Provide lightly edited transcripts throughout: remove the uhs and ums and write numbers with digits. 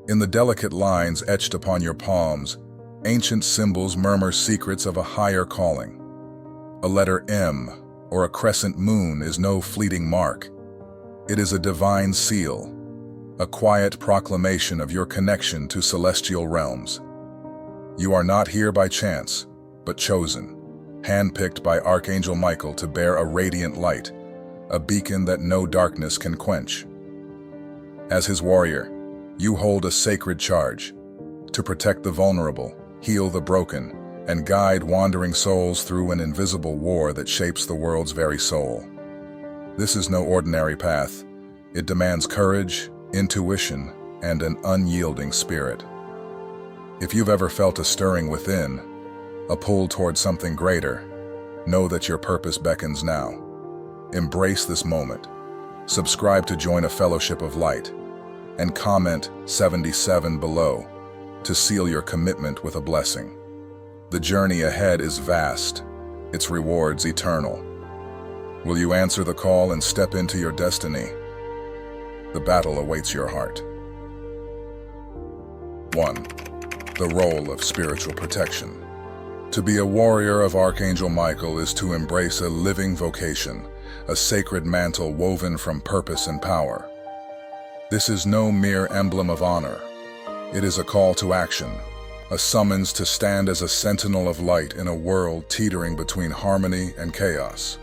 In the delicate lines etched upon your palms, ancient symbols murmur secrets of a higher calling. A letter M or a crescent moon is no fleeting mark. It is a divine seal, a quiet proclamation of your connection to celestial realms. You are not here by chance, but chosen, handpicked by Archangel Michael to bear a radiant light, a beacon that no darkness can quench. As his warrior, you hold a sacred charge to protect the vulnerable, heal the broken, and guide wandering souls through an invisible war that shapes the world's very soul. This is no ordinary path. It demands courage, intuition, and an unyielding spirit. If you've ever felt a stirring within, a pull toward something greater, know that your purpose beckons now. Embrace this moment. Subscribe to join a fellowship of light, and comment 77 below to seal your commitment with a blessing. The journey ahead is vast, its rewards eternal. Will you answer the call and step into your destiny? The battle awaits your heart. 1. The role of spiritual protection. To be a warrior of Archangel Michael is to embrace a living vocation, a sacred mantle woven from purpose and power. This is no mere emblem of honor. It is a call to action, a summons to stand as a sentinel of light in a world teetering between harmony and chaos.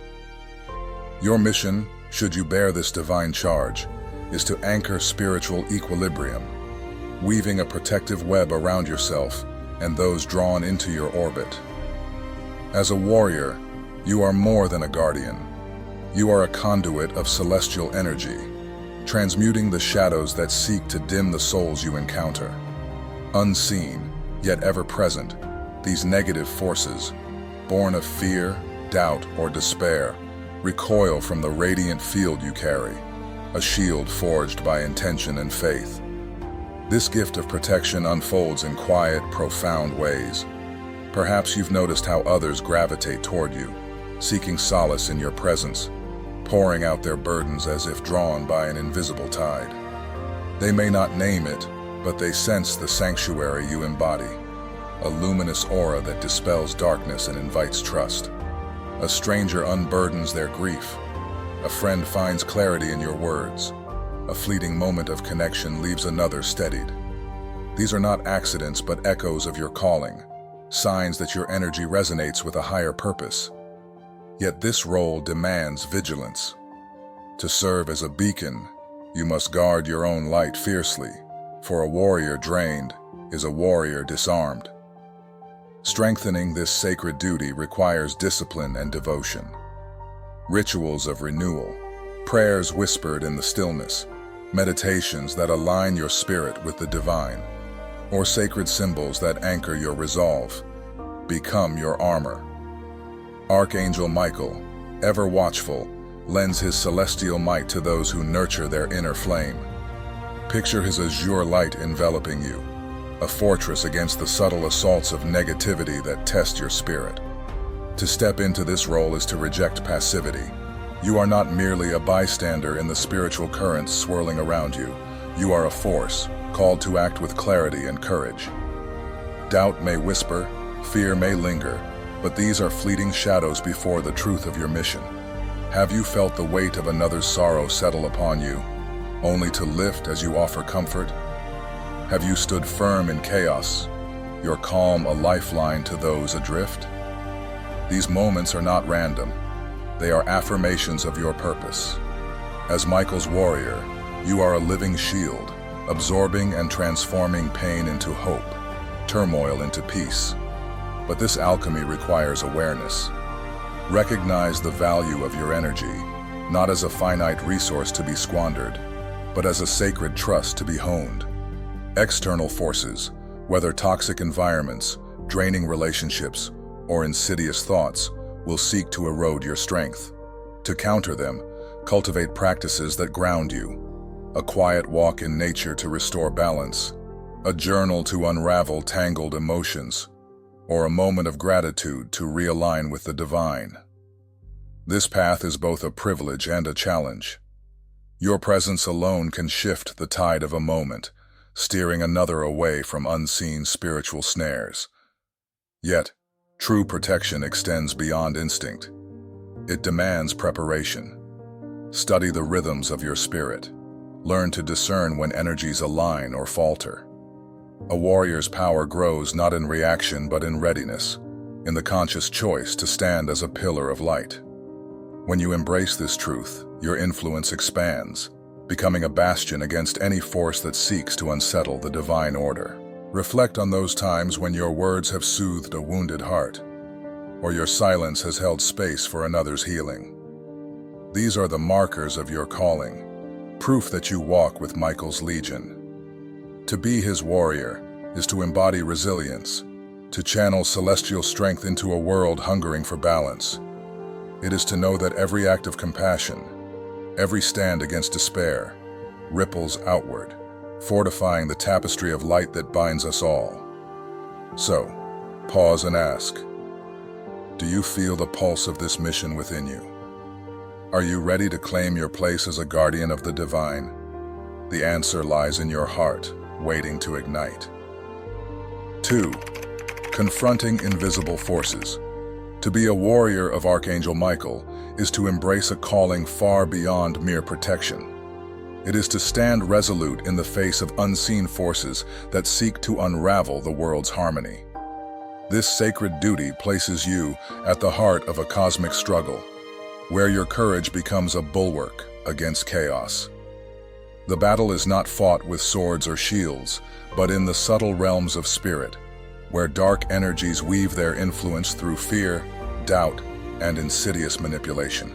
Your mission, should you bear this divine charge, is to anchor spiritual equilibrium, weaving a protective web around yourself and those drawn into your orbit. As a warrior, you are more than a guardian. You are a conduit of celestial energy, transmuting the shadows that seek to dim the souls you encounter. Unseen, yet ever present, these negative forces, born of fear, doubt, or despair, recoil from the radiant field you carry, a shield forged by intention and faith. This gift of protection unfolds in quiet, profound ways. Perhaps you've noticed how others gravitate toward you, seeking solace in your presence, pouring out their burdens as if drawn by an invisible tide. They may not name it, but they sense the sanctuary you embody, a luminous aura that dispels darkness and invites trust. A stranger unburdens their grief. A friend finds clarity in your words. A fleeting moment of connection leaves another steadied. These are not accidents but echoes of your calling, signs that your energy resonates with a higher purpose. Yet this role demands vigilance. To serve as a beacon, you must guard your own light fiercely, for a warrior drained is a warrior disarmed. Strengthening this sacred duty requires discipline and devotion. Rituals of renewal, prayers whispered in the stillness, meditations that align your spirit with the divine, or sacred symbols that anchor your resolve, become your armor. Archangel Michael, ever watchful, lends his celestial might to those who nurture their inner flame. Picture his azure light enveloping you, a fortress against the subtle assaults of negativity that test your spirit. To step into this role is to reject passivity. You are not merely a bystander in the spiritual currents swirling around you. You are a force, called to act with clarity and courage. Doubt may whisper, fear may linger, but these are fleeting shadows before the truth of your mission. Have you felt the weight of another's sorrow settle upon you, only to lift as you offer comfort? Have you stood firm in chaos, your calm a lifeline to those adrift? These moments are not random. They are affirmations of your purpose. As Michael's warrior, you are a living shield, absorbing and transforming pain into hope, turmoil into peace. But this alchemy requires awareness. Recognize the value of your energy, not as a finite resource to be squandered, but as a sacred trust to be honed. External forces, whether toxic environments, draining relationships, or insidious thoughts, will seek to erode your strength. To counter them, cultivate practices that ground you. A quiet walk in nature to restore balance, a journal to unravel tangled emotions, or a moment of gratitude to realign with the divine. This path is both a privilege and a challenge. Your presence alone can shift the tide of a moment, steering another away from unseen spiritual snares. Yet, true protection extends beyond instinct. It demands preparation. Study the rhythms of your spirit. Learn to discern when energies align or falter. A warrior's power grows not in reaction but in readiness, in the conscious choice to stand as a pillar of light. When you embrace this truth, your influence expands, becoming a bastion against any force that seeks to unsettle the divine order. Reflect on those times when your words have soothed a wounded heart, or your silence has held space for another's healing. These are the markers of your calling, proof that you walk with Michael's Legion. To be his warrior is to embody resilience, to channel celestial strength into a world hungering for balance. It is to know that every act of compassion, every stand against despair, ripples outward, fortifying the tapestry of light that binds us all. So, pause and ask, do you feel the pulse of this mission within you? Are you ready to claim your place as a guardian of the divine? The answer lies in your heart, waiting to ignite. 2. Confronting invisible forces. To be a warrior of Archangel Michael is to embrace a calling far beyond mere protection. It is to stand resolute in the face of unseen forces that seek to unravel the world's harmony. This sacred duty places you at the heart of a cosmic struggle, where your courage becomes a bulwark against chaos. The battle is not fought with swords or shields, but in the subtle realms of spirit, where dark energies weave their influence through fear, doubt, and insidious manipulation.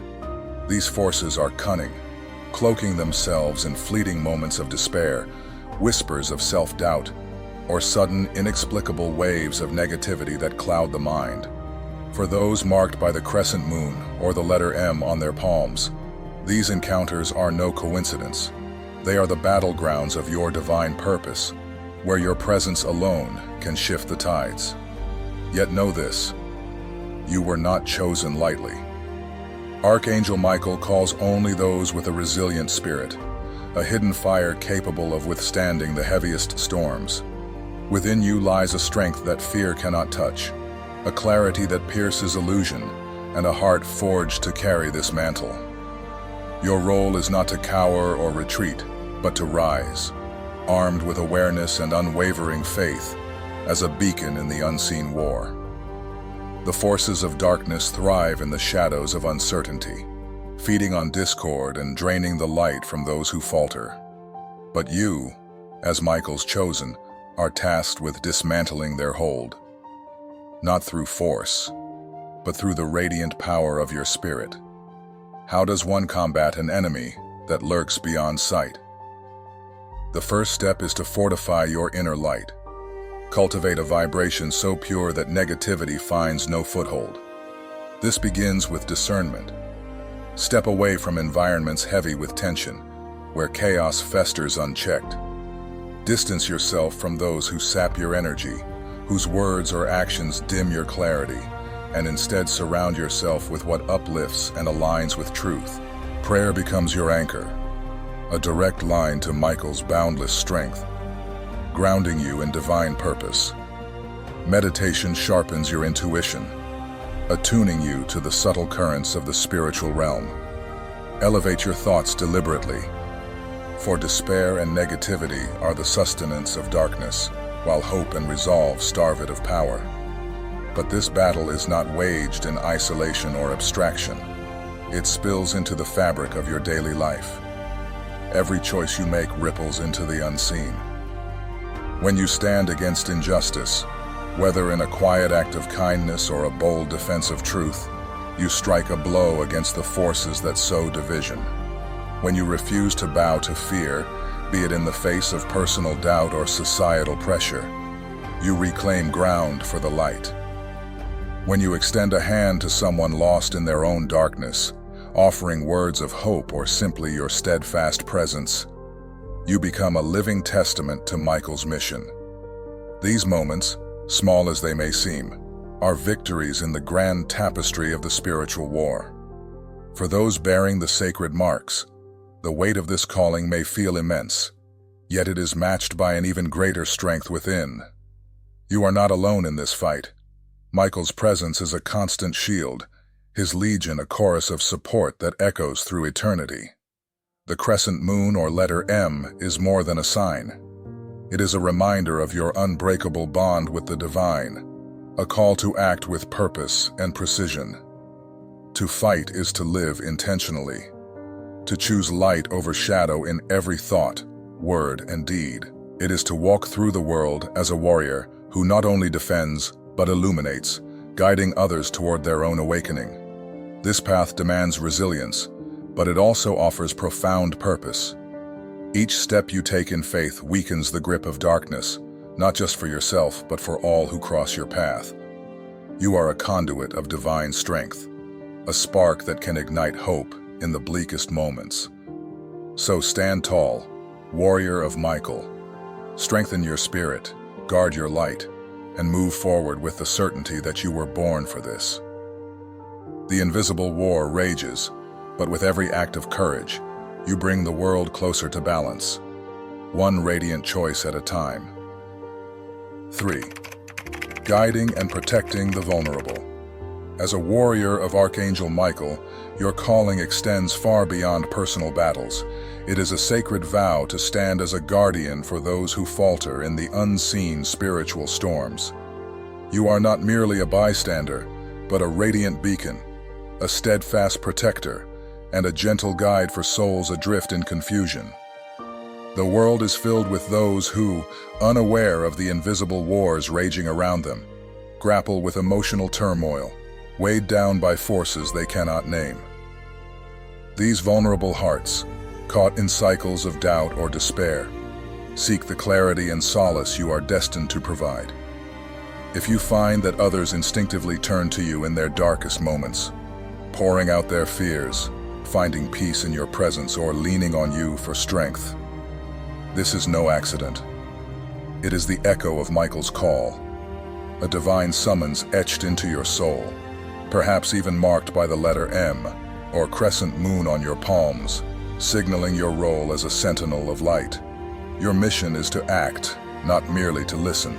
These forces are cunning, cloaking themselves in fleeting moments of despair, whispers of self-doubt, or sudden, inexplicable waves of negativity that cloud the mind. For those marked by the crescent moon or the letter M on their palms, these encounters are no coincidence. They are the battlegrounds of your divine purpose, where your presence alone can shift the tides. Yet know this, you were not chosen lightly. Archangel Michael calls only those with a resilient spirit, a hidden fire capable of withstanding the heaviest storms. Within you lies a strength that fear cannot touch, a clarity that pierces illusion, and a heart forged to carry this mantle. Your role is not to cower or retreat, but to rise, armed with awareness and unwavering faith, as a beacon in the unseen war. The forces of darkness thrive in the shadows of uncertainty, feeding on discord and draining the light from those who falter. But you, as Michael's chosen, are tasked with dismantling their hold, not through force, but through the radiant power of your spirit. How does one combat an enemy that lurks beyond sight? The first step is to fortify your inner light. Cultivate a vibration so pure that negativity finds no foothold. This begins with discernment. Step away from environments heavy with tension, where chaos festers unchecked. Distance yourself from those who sap your energy, whose words or actions dim your clarity, and instead surround yourself with what uplifts and aligns with truth. Prayer becomes your anchor, a direct line to Michael's boundless strength, grounding you in divine purpose. Meditation sharpens your intuition, attuning you to the subtle currents of the spiritual realm. Elevate your thoughts deliberately, for despair and negativity are the sustenance of darkness, while hope and resolve starve it of power. But this battle is not waged in isolation or abstraction. It spills into the fabric of your daily life. Every choice you make ripples into the unseen. When you stand against injustice, whether in a quiet act of kindness or a bold defense of truth, you strike a blow against the forces that sow division. When you refuse to bow to fear, be it in the face of personal doubt or societal pressure, you reclaim ground for the light. When you extend a hand to someone lost in their own darkness, offering words of hope or simply your steadfast presence, you become a living testament to Michael's mission. These moments, small as they may seem, are victories in the grand tapestry of the spiritual war. For those bearing the sacred marks, the weight of this calling may feel immense, yet it is matched by an even greater strength within. You are not alone in this fight. Michael's presence is a constant shield, his legion a chorus of support that echoes through eternity. The crescent moon, or letter M, is more than a sign. It is a reminder of your unbreakable bond with the divine, a call to act with purpose and precision. To fight is to live intentionally, to choose light over shadow in every thought, word, and deed. It is to walk through the world as a warrior who not only defends, but illuminates, guiding others toward their own awakening. This path demands resilience, but it also offers profound purpose. Each step you take in faith weakens the grip of darkness, not just for yourself, but for all who cross your path. You are a conduit of divine strength, a spark that can ignite hope in the bleakest moments. So stand tall, warrior of Michael. Strengthen your spirit, guard your light, and move forward with the certainty that you were born for this. The invisible war rages, but with every act of courage, you bring the world closer to balance, one radiant choice at a time. 3. Guiding and protecting the vulnerable. As a warrior of Archangel Michael, your calling extends far beyond personal battles. It is a sacred vow to stand as a guardian for those who falter in the unseen spiritual storms. You are not merely a bystander, but a radiant beacon, a steadfast protector, and a gentle guide for souls adrift in confusion. The world is filled with those who, unaware of the invisible wars raging around them, grapple with emotional turmoil, weighed down by forces they cannot name. These vulnerable hearts, caught in cycles of doubt or despair, seek the clarity and solace you are destined to provide. If you find that others instinctively turn to you in their darkest moments, pouring out their fears, finding peace in your presence, or leaning on you for strength, this is no accident. It is the echo of Michael's call, a divine summons etched into your soul, perhaps even marked by the letter M, or crescent moon on your palms, signaling your role as a sentinel of light. Your mission is to act, not merely to listen.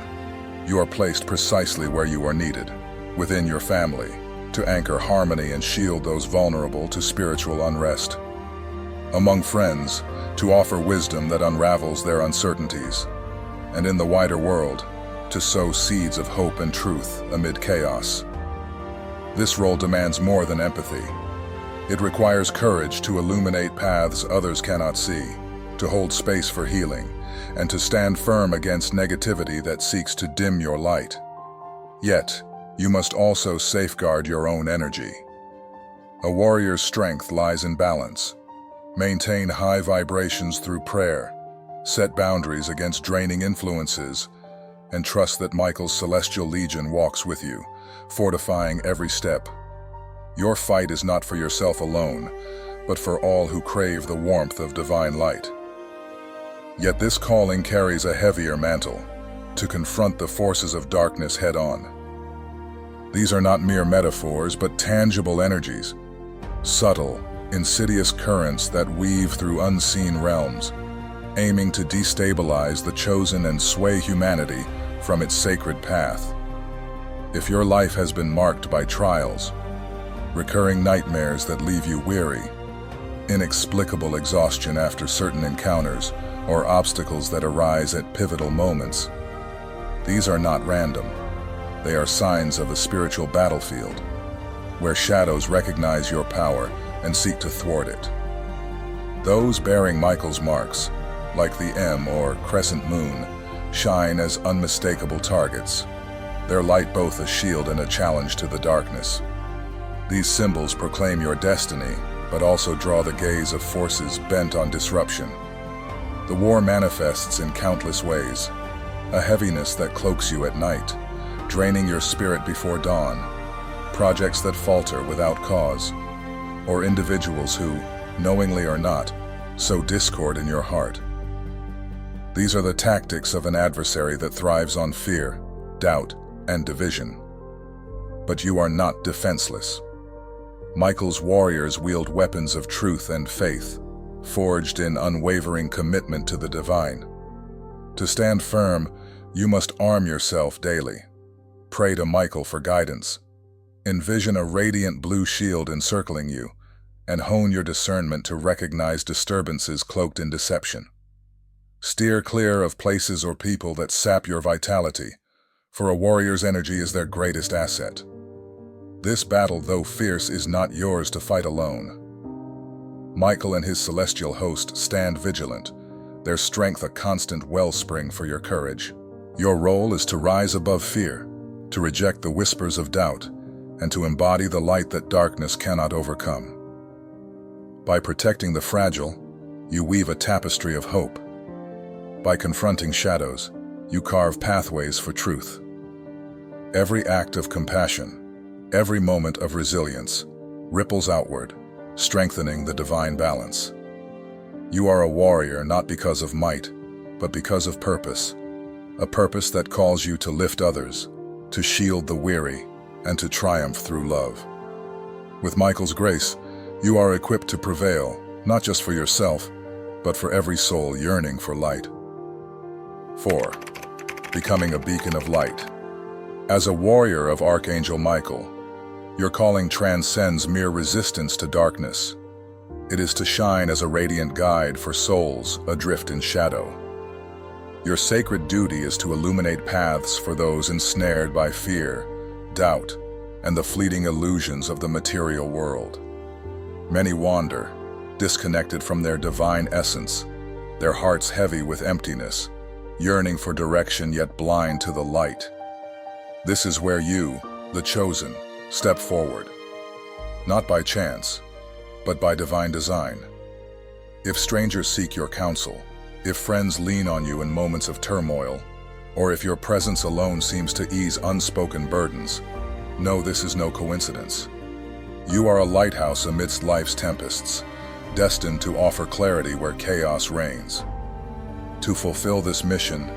You are placed precisely where you are needed, within your family, to anchor harmony and shield those vulnerable to spiritual unrest. Among friends, to offer wisdom that unravels their uncertainties. And in the wider world, to sow seeds of hope and truth amid chaos. This role demands more than empathy. It requires courage to illuminate paths others cannot see, to hold space for healing, and to stand firm against negativity that seeks to dim your light. Yet, you must also safeguard your own energy. A warrior's strength lies in balance. Maintain high vibrations through prayer, set boundaries against draining influences, and trust that Michael's celestial legion walks with you, fortifying every step. Your fight is not for yourself alone, but for all who crave the warmth of divine light. Yet this calling carries a heavier mantle, to confront the forces of darkness head-on. These are not mere metaphors, but tangible energies, subtle, insidious currents that weave through unseen realms, aiming to destabilize the chosen and sway humanity from its sacred path. If your life has been marked by trials, recurring nightmares that leave you weary, inexplicable exhaustion after certain encounters, or obstacles that arise at pivotal moments, these are not random. They are signs of a spiritual battlefield, where shadows recognize your power and seek to thwart it. Those bearing Michael's marks, like the M or crescent moon, shine as unmistakable targets, their light both a shield and a challenge to the darkness. These symbols proclaim your destiny, but also draw the gaze of forces bent on disruption. The war manifests in countless ways, a heaviness that cloaks you at night, draining your spirit before dawn, projects that falter without cause, or individuals who, knowingly or not, sow discord in your heart. These are the tactics of an adversary that thrives on fear, doubt, and division. But you are not defenseless. Michael's warriors wield weapons of truth and faith, forged in unwavering commitment to the divine. To stand firm, you must arm yourself daily. Pray to Michael for guidance. Envision a radiant blue shield encircling you, and hone your discernment to recognize disturbances cloaked in deception. Steer clear of places or people that sap your vitality, for a warrior's energy is their greatest asset. This battle, though fierce, is not yours to fight alone. Michael and his celestial host stand vigilant, their strength a constant wellspring for your courage. Your role is to rise above fear, to reject the whispers of doubt, and to embody the light that darkness cannot overcome. By protecting the fragile, you weave a tapestry of hope. By confronting shadows, you carve pathways for truth. Every act of compassion, every moment of resilience, ripples outward, strengthening the divine balance. You are a warrior not because of might, but because of purpose. A purpose that calls you to lift others, to shield the weary, and to triumph through love. With Michael's grace, you are equipped to prevail, not just for yourself, but for every soul yearning for light. 4. Becoming a beacon of light. As a warrior of Archangel Michael, your calling transcends mere resistance to darkness. It is to shine as a radiant guide for souls adrift in shadow. Your sacred duty is to illuminate paths for those ensnared by fear, doubt, and the fleeting illusions of the material world. Many wander, disconnected from their divine essence, their hearts heavy with emptiness, yearning for direction yet blind to the light. This is where you, the chosen, step forward, not by chance, but by divine design. If strangers seek your counsel, if friends lean on you in moments of turmoil, or if your presence alone seems to ease unspoken burdens, know this is no coincidence. You are a lighthouse amidst life's tempests, destined to offer clarity where chaos reigns. To fulfill this mission,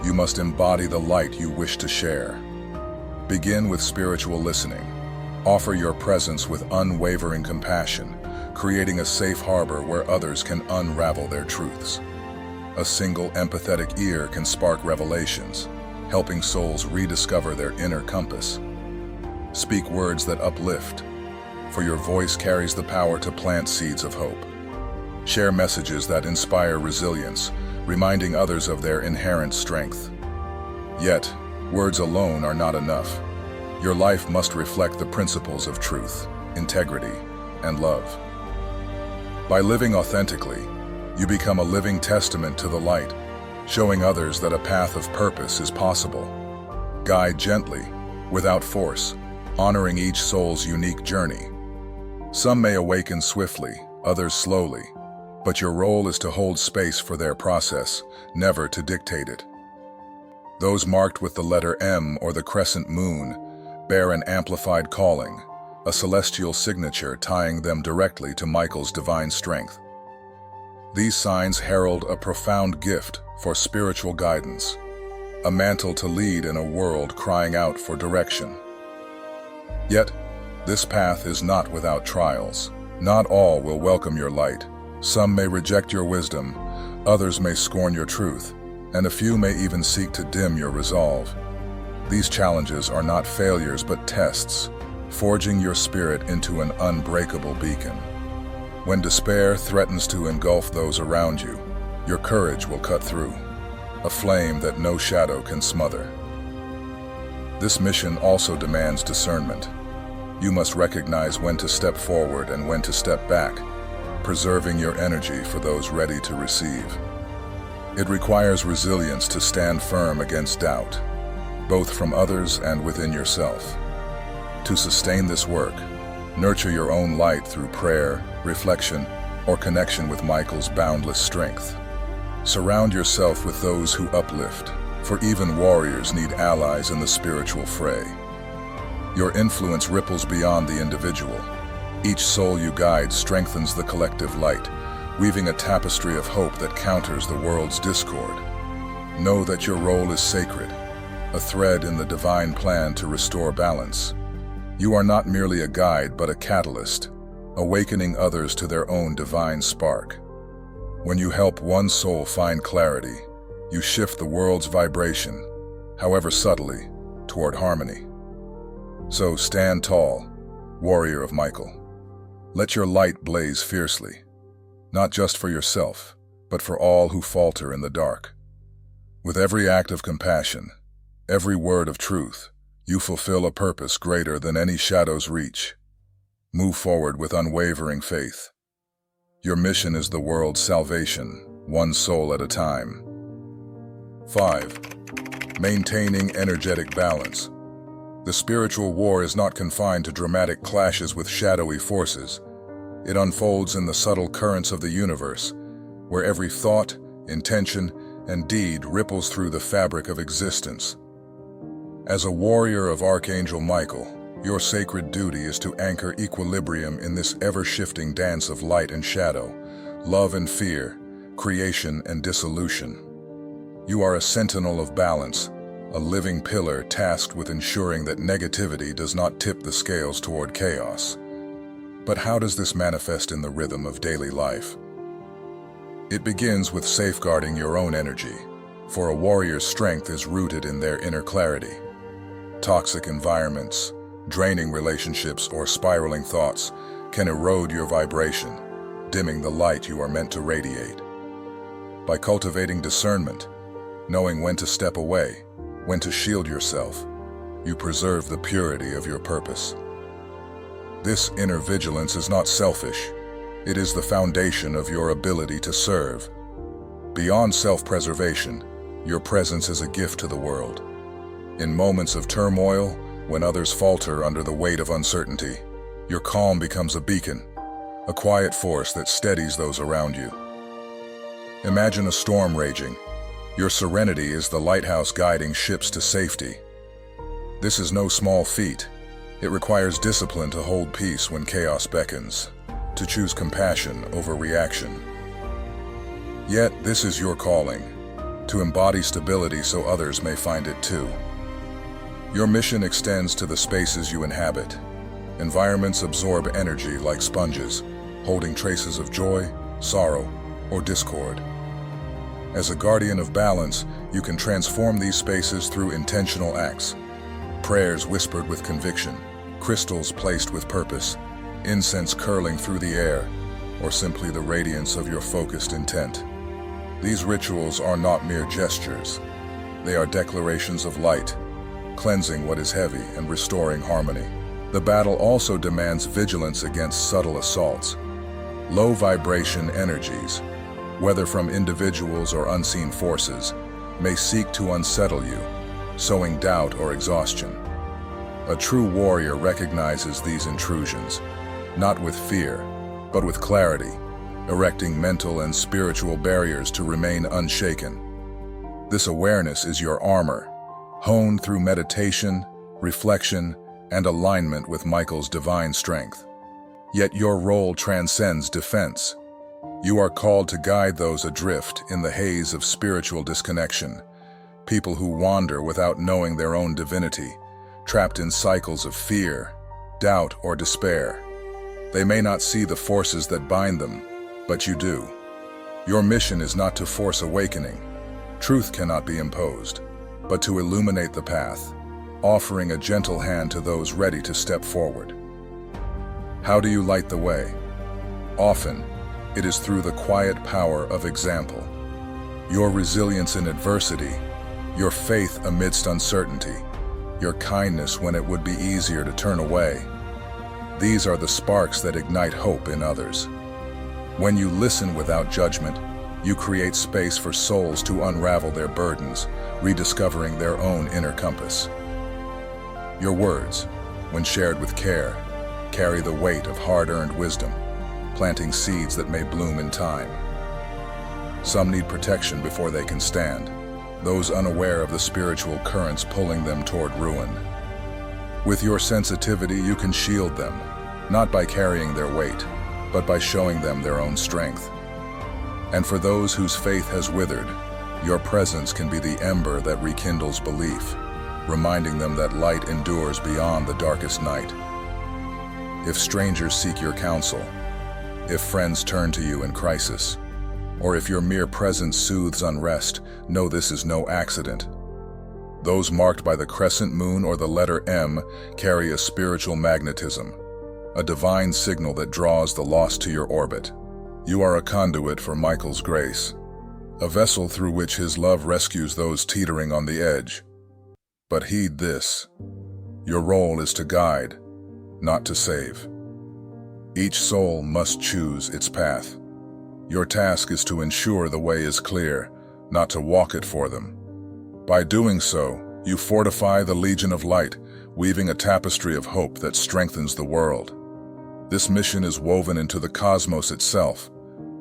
you must embody the light you wish to share. Begin with spiritual listening. Offer your presence with unwavering compassion, creating a safe harbor where others can unravel their truths. A single empathetic ear can spark revelations, helping souls rediscover their inner compass. Speak words that uplift, for your voice carries the power to plant seeds of hope. Share messages that inspire resilience, reminding others of their inherent strength. Yet, words alone are not enough. Your life must reflect the principles of truth, integrity, and love. By living authentically, you become a living testament to the light, showing others that a path of purpose is possible. Guide gently, without force, honoring each soul's unique journey. Some may awaken swiftly, others slowly, but your role is to hold space for their process, never to dictate it. Those marked with the letter M or the crescent moon bear an amplified calling, a celestial signature tying them directly to Michael's divine strength. These signs herald a profound gift for spiritual guidance, a mantle to lead in a world crying out for direction. Yet, this path is not without trials. Not all will welcome your light. Some may reject your wisdom, others may scorn your truth, and a few may even seek to dim your resolve. These challenges are not failures but tests, forging your spirit into an unbreakable beacon. When despair threatens to engulf those around you, your courage will cut through, a flame that no shadow can smother. This mission also demands discernment. You must recognize when to step forward and when to step back, preserving your energy for those ready to receive. It requires resilience to stand firm against doubt, both from others and within yourself. To sustain this work, nurture your own light through prayer, reflection, or connection with Michael's boundless strength. Surround yourself with those who uplift, for even warriors need allies in the spiritual fray. Your influence ripples beyond the individual. Each soul you guide strengthens the collective light, weaving a tapestry of hope that counters the world's discord. Know that your role is sacred, a thread in the divine plan to restore balance. You are not merely a guide, but a catalyst, awakening others to their own divine spark. When you help one soul find clarity, you shift the world's vibration, however subtly, toward harmony. So stand tall, warrior of Michael. Let your light blaze fiercely, not just for yourself, but for all who falter in the dark. With every act of compassion, every word of truth, you fulfill a purpose greater than any shadow's reach. Move forward with unwavering faith. Your mission is the world's salvation, one soul at a time. 5. Maintaining energetic balance. The spiritual war is not confined to dramatic clashes with shadowy forces. It unfolds in the subtle currents of the universe, where every thought, intention, and deed ripples through the fabric of existence. As a warrior of Archangel Michael, your sacred duty is to anchor equilibrium in this ever-shifting dance of light and shadow, love and fear, creation and dissolution. You are a sentinel of balance, a living pillar tasked with ensuring that negativity does not tip the scales toward chaos. But how does this manifest in the rhythm of daily life? It begins with safeguarding your own energy, for a warrior's strength is rooted in their inner clarity. Toxic environments, draining relationships, or spiraling thoughts can erode your vibration, dimming the light you are meant to radiate. By cultivating discernment, knowing when to step away, when to shield yourself, you preserve the purity of your purpose. This inner vigilance is not selfish. It is the foundation of your ability to serve. Beyond self-preservation, your presence is a gift to the world. In moments of turmoil, when others falter under the weight of uncertainty, your calm becomes a beacon, a quiet force that steadies those around you. Imagine a storm raging. Your serenity is the lighthouse guiding ships to safety. This is no small feat. It requires discipline to hold peace when chaos beckons, to choose compassion over reaction. Yet, this is your calling, to embody stability so others may find it too. Your mission extends to the spaces you inhabit. Environments absorb energy like sponges, holding traces of joy, sorrow, or discord. As a guardian of balance, you can transform these spaces through intentional acts. Prayers whispered with conviction, crystals placed with purpose, incense curling through the air, or simply the radiance of your focused intent. These rituals are not mere gestures. They are declarations of light, cleansing what is heavy and restoring harmony. The battle also demands vigilance against subtle assaults. Low vibration energies, whether from individuals or unseen forces, may seek to unsettle you, sowing doubt or exhaustion. A true warrior recognizes these intrusions, not with fear, but with clarity, erecting mental and spiritual barriers to remain unshaken. This awareness is your armor, honed through meditation, reflection, and alignment with Michael's divine strength. Yet your role transcends defense. You are called to guide those adrift in the haze of spiritual disconnection, people who wander without knowing their own divinity, trapped in cycles of fear, doubt, or despair. They may not see the forces that bind them, but you do. Your mission is not to force awakening. Truth cannot be imposed, but to illuminate the path, offering a gentle hand to those ready to step forward. How do you light the way? Often, it is through the quiet power of example. Your resilience in adversity, your faith amidst uncertainty, your kindness when it would be easier to turn away. These are the sparks that ignite hope in others. When you listen without judgment, you create space for souls to unravel their burdens, rediscovering their own inner compass. Your words, when shared with care, carry the weight of hard-earned wisdom, planting seeds that may bloom in time. Some need protection before they can stand, those unaware of the spiritual currents pulling them toward ruin. With your sensitivity, you can shield them, not by carrying their weight, but by showing them their own strength. And for those whose faith has withered, your presence can be the ember that rekindles belief, reminding them that light endures beyond the darkest night. If strangers seek your counsel, if friends turn to you in crisis, or if your mere presence soothes unrest, know this is no accident. Those marked by the crescent moon or the letter M carry a spiritual magnetism, a divine signal that draws the lost to your orbit. You are a conduit for Michael's grace, a vessel through which his love rescues those teetering on the edge. But heed this: your role is to guide, not to save. Each soul must choose its path. Your task is to ensure the way is clear, not to walk it for them. By doing so, you fortify the Legion of Light, weaving a tapestry of hope that strengthens the world. This mission is woven into the cosmos itself,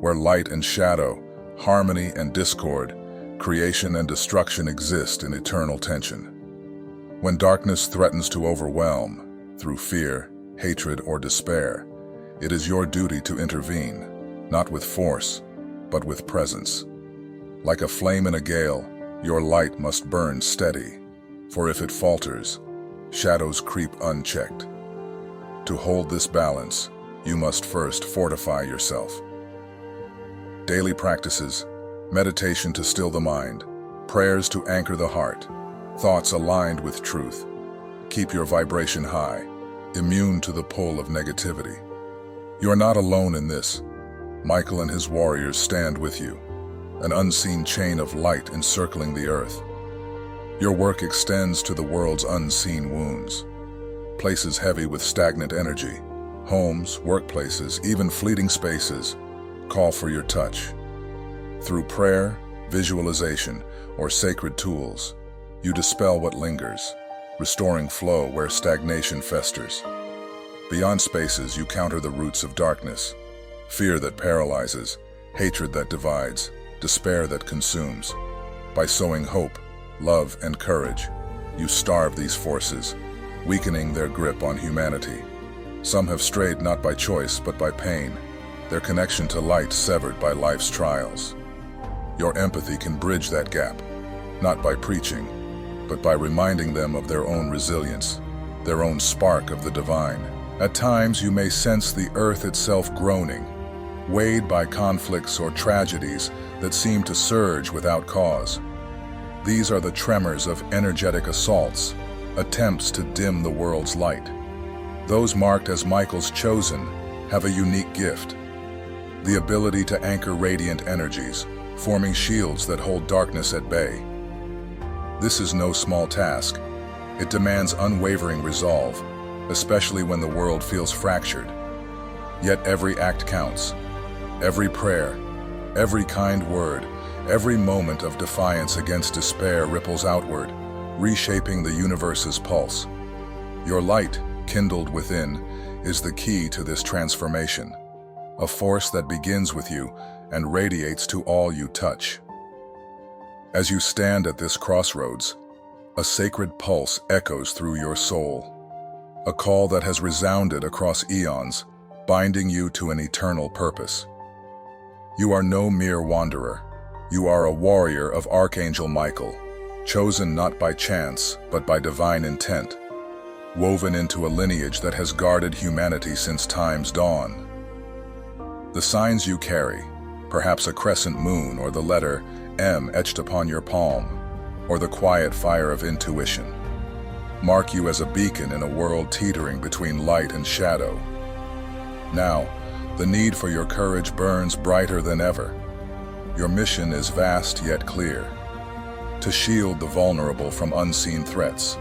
where light and shadow, harmony and discord, creation and destruction exist in eternal tension. When darkness threatens to overwhelm, through fear, hatred, or despair, it is your duty to intervene, not with force, but with presence. Like a flame in a gale, your light must burn steady, for if it falters, shadows creep unchecked. To hold this balance, you must first fortify yourself. Daily practices, meditation to still the mind, prayers to anchor the heart, thoughts aligned with truth. Keep your vibration high, immune to the pull of negativity. You are not alone in this. Michael and his warriors stand with you, an unseen chain of light encircling the earth. Your work extends to the world's unseen wounds, places heavy with stagnant energy. Homes, workplaces, even fleeting spaces call for your touch. Through prayer, visualization, or sacred tools, you dispel what lingers, restoring flow where stagnation festers. Beyond spaces, you counter the roots of darkness, fear that paralyzes, hatred that divides, despair that consumes. By sowing hope, love, and courage, you starve these forces, weakening their grip on humanity. Some have strayed not by choice, but by pain, their connection to light severed by life's trials. Your empathy can bridge that gap, not by preaching, but by reminding them of their own resilience, their own spark of the divine. At times, you may sense the earth itself groaning, weighed by conflicts or tragedies that seem to surge without cause. These are the tremors of energetic assaults, attempts to dim the world's light. Those marked as Michael's chosen have a unique gift: the ability to anchor radiant energies, forming shields that hold darkness at bay. This is no small task. It demands unwavering resolve, especially when the world feels fractured. Yet every act counts. Every prayer, every kind word, every moment of defiance against despair ripples outward, reshaping the universe's pulse. Your light, kindled within, is the key to this transformation, a force that begins with you and radiates to all you touch. As you stand at this crossroads, a sacred pulse echoes through your soul, a call that has resounded across eons, binding you to an eternal purpose. You are no mere wanderer. You are a warrior of Archangel Michael, chosen not by chance, but by divine intent, woven into a lineage that has guarded humanity since time's dawn. The signs you carry, perhaps a crescent moon or the letter M etched upon your palm, or the quiet fire of intuition, mark you as a beacon in a world teetering between light and shadow. Now, the need for your courage burns brighter than ever. Your mission is vast yet clear: to shield the vulnerable from unseen threats,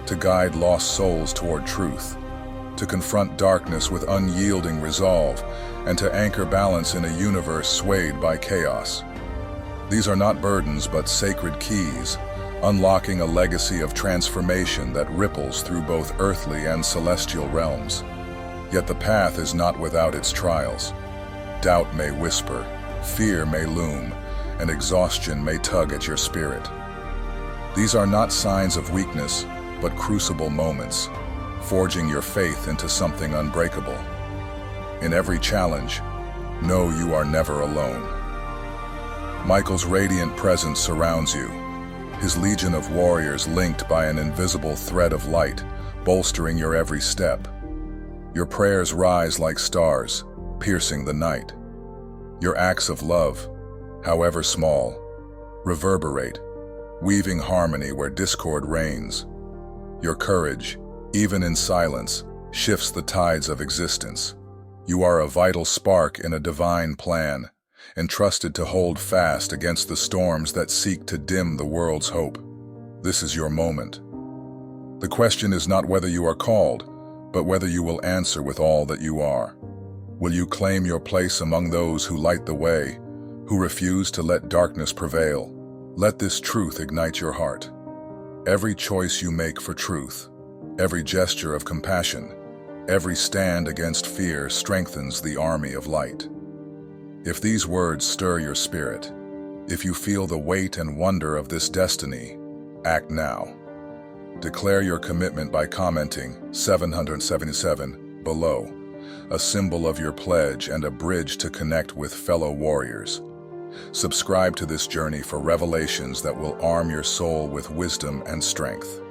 to guide lost souls toward truth, to confront darkness with unyielding resolve, and to anchor balance in a universe swayed by chaos. These are not burdens but sacred keys, unlocking a legacy of transformation that ripples through both earthly and celestial realms. Yet the path is not without its trials. Doubt may whisper, fear may loom, and exhaustion may tug at your spirit. These are not signs of weakness, but crucible moments, forging your faith into something unbreakable. In every challenge, know you are never alone. Michael's radiant presence surrounds you, his legion of warriors linked by an invisible thread of light, bolstering your every step. Your prayers rise like stars, piercing the night. Your acts of love, however small, reverberate, weaving harmony where discord reigns. Your courage, even in silence, shifts the tides of existence. You are a vital spark in a divine plan, entrusted to hold fast against the storms that seek to dim the world's hope. This is your moment. The question is not whether you are called, but whether you will answer with all that you are. Will you claim your place among those who light the way, who refuse to let darkness prevail? Let this truth ignite your heart. Every choice you make for truth, every gesture of compassion, every stand against fear strengthens the army of light. If these words stir your spirit, if you feel the weight and wonder of this destiny, act now. Declare your commitment by commenting 777 below, a symbol of your pledge and a bridge to connect with fellow warriors. Subscribe to this journey for revelations that will arm your soul with wisdom and strength.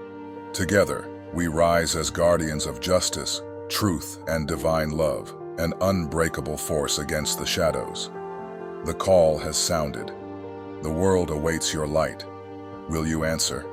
Together, we rise as guardians of justice, truth, and divine love, an unbreakable force against the shadows. The call has sounded. The world awaits your light. Will you answer?